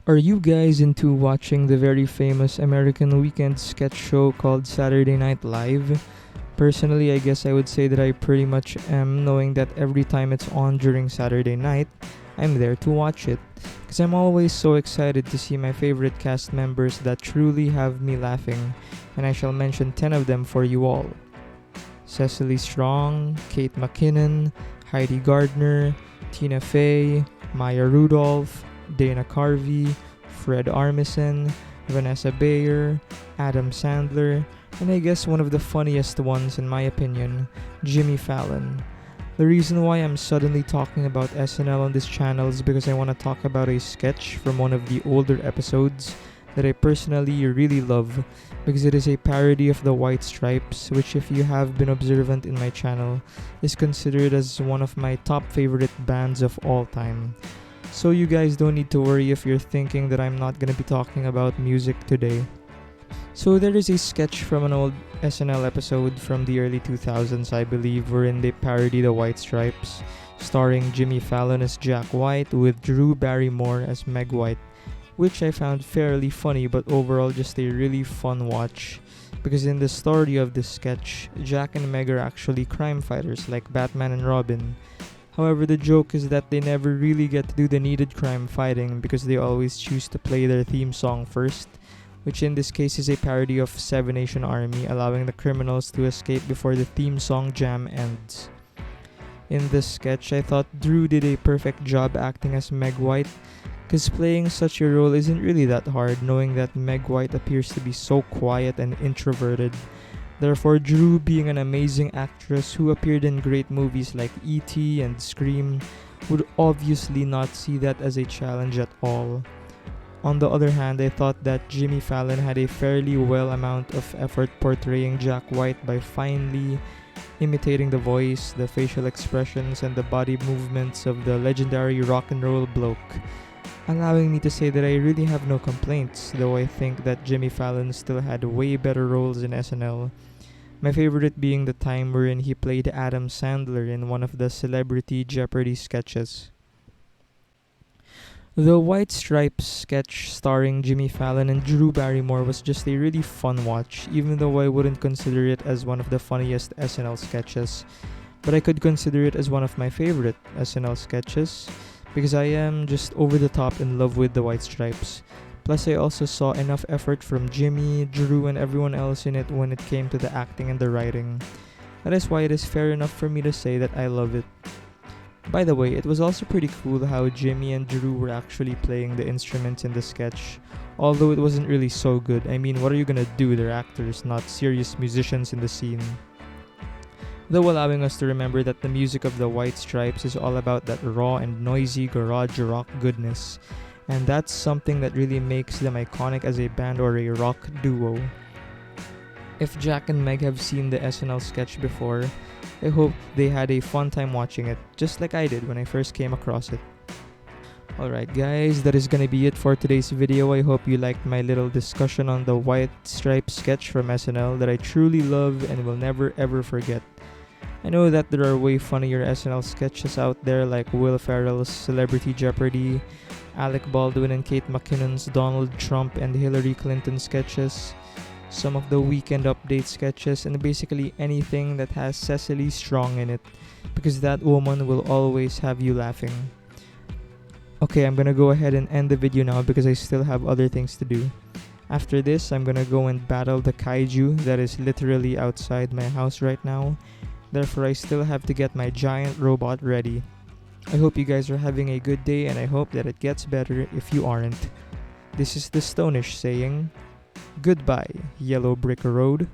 Are you guys into watching the very famous American weekend sketch show called Saturday Night Live? Personally, I guess I would say that I pretty much am, knowing that every time it's on during Saturday night, I'm there to watch it. Because I'm always so excited to see my favorite cast members that truly have me laughing, and I shall mention 10 of them for you all. Cecily Strong, Kate McKinnon, Heidi Gardner, Tina Fey, Maya Rudolph, Dana Carvey, Fred Armisen, Vanessa Bayer, Adam Sandler, and I guess one of the funniest ones in my opinion, Jimmy Fallon. The reason why I'm suddenly talking about SNL on this channel is because I want to talk about a sketch from one of the older episodes that I personally really love, because it is a parody of the White Stripes, which, if you have been observant in my channel, is considered as one of my top favorite bands of all time. So you guys don't need to worry if you're thinking that I'm not gonna be talking about music today. So there is a sketch from an old SNL episode from the early 2000s, I believe, wherein they parody the White Stripes, starring Jimmy Fallon as Jack White with Drew Barrymore as Meg White, which I found fairly funny, but overall just a really fun watch. Because in the story of this sketch, Jack and Meg are actually crime fighters like Batman and Robin. However, the joke is that they never really get to do the needed crime fighting because they always choose to play their theme song first, which in this case is a parody of Seven Nation Army, allowing the criminals to escape before the theme song jam ends. In this sketch, I thought Drew did a perfect job acting as Meg White, because playing such a role isn't really that hard, knowing that Meg White appears to be so quiet and introverted. Therefore, Drew, being an amazing actress who appeared in great movies like E.T. and Scream, would obviously not see that as a challenge at all. On the other hand, I thought that Jimmy Fallon had a fairly well amount of effort portraying Jack White by finely imitating the voice, the facial expressions, and the body movements of the legendary rock and roll bloke, allowing me to say that I really have no complaints, though I think that Jimmy Fallon still had way better roles in SNL. My favorite being the time wherein he played Adam Sandler in one of the Celebrity Jeopardy sketches. The White Stripes sketch starring Jimmy Fallon and Drew Barrymore was just a really fun watch, even though I wouldn't consider it as one of the funniest SNL sketches. But I could consider it as one of my favorite SNL sketches, because I am just over the top in love with the White Stripes. Plus, I also saw enough effort from Jimmy, Drew, and everyone else in it when it came to the acting and the writing. That is why it is fair enough for me to say that I love it. By the way, it was also pretty cool how Jimmy and Drew were actually playing the instruments in the sketch, although it wasn't really so good. I mean, what are you gonna do? They're actors, not serious musicians in the scene. Though allowing us to remember that the music of the White Stripes is all about that raw and noisy garage rock goodness, and that's something that really makes them iconic as a band or a rock duo. If Jack and Meg have seen the SNL sketch before, I hope they had a fun time watching it, just like I did when I first came across it. Alright guys, that is gonna be it for today's video. I hope you liked my little discussion on the White Stripes sketch from SNL that I truly love and will never ever forget. I know that there are way funnier SNL sketches out there like Will Ferrell's Celebrity Jeopardy, Alec Baldwin and Kate McKinnon's Donald Trump and Hillary Clinton sketches, some of the Weekend Update sketches, and basically anything that has Cecily Strong in it, because that woman will always have you laughing. Okay, I'm gonna go ahead and end the video now because I still have other things to do. After this, I'm gonna go and battle the kaiju that is literally outside my house right now. Therefore, I still have to get my giant robot ready. I hope you guys are having a good day, and I hope that it gets better if you aren't. This is the Stonish saying, goodbye, Yellow Brick Road.